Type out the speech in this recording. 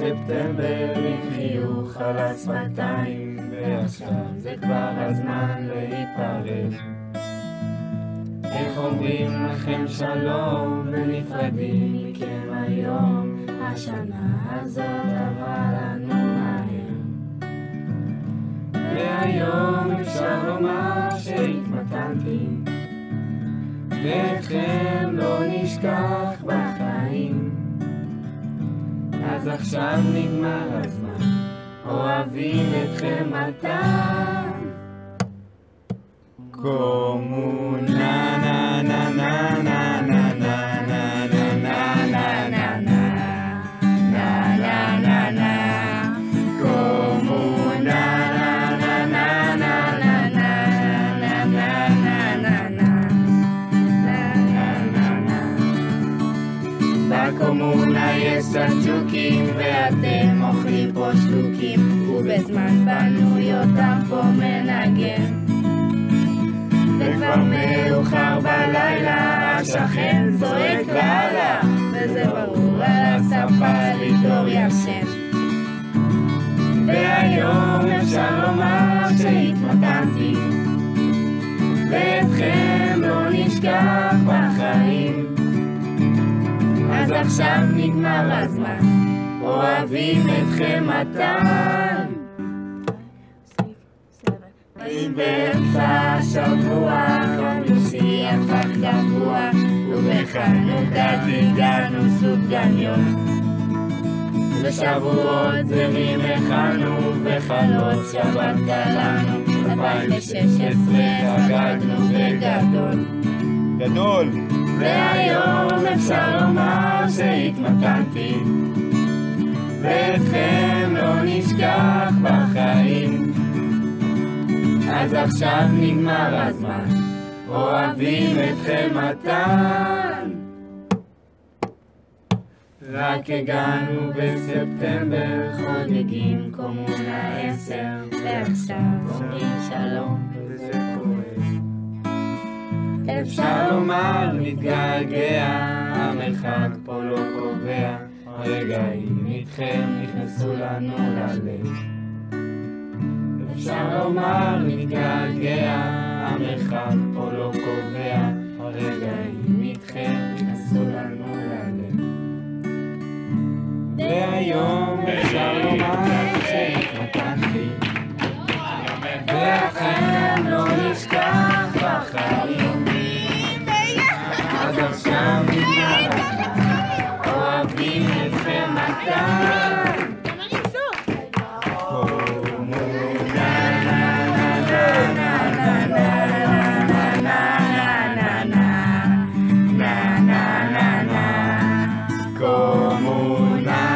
בספטמבר עם חיוך על השפתיים, ועכשיו זה כבר הזמן להיפרד. איך אומרים לכם שלום ונפרדים מכם היום, השנה הזאת עברה לנו מהר. והיום אפשר לומר שהתמתנתי, ואתכם לא נשכח בחיים. אז עכשיו נגמר הזמן, אוהבים אתכם מתן. קומו נה נה נה נה נה נה נה נה נה נה נה נה נה נה נה קומו נה נה נה נה נה נה נה נה נה נה. בקומונה יש סצ'וקים ואתם אוכלים פה שלוקים, ובזמן בנוי אותם פה מנגן. וכבר מאוחר בלילה השכן זועק לאללה, וזה ברור על השפה ליטור ישן. והיום אפשר לומר שהתמתנתי, ואתכם לא נשכח בחיים. אז עכשיו נגמר הזמן, אוהבים אתכם מתן. באמצע השבוע חמישי הפך קבוע, ובחנוכה דיגנו סופגניות. לשבועות זרים הכנו, וחלות שבת קלענו. 2016 חגגנו בגדול. גדול! והיום אפשר לומר שהתמתנתי, ואתכם לא נשכח בחיים. אז עכשיו נגמר הזמן, אוהבים אתכם מתן. רק הגענו בספטמבר, חוגגים קומונה 10, ועכשיו אומרים שלום וזה כואב. אפשר לומר נתגעגע, המרחק פה לא קובע, הרגעים איתכם נכנסו לנו ללב. אפשר לומר נתגעגע, המרחק פה לא קובע, הרגעים איתכם נכנסו לנו ללב. והיום אפשר לומר שהתמתנתי, ואתכם לא נשכח בחיים. אז עכשיו נגמר הזמן, אוהבים אתכם מתן. Como una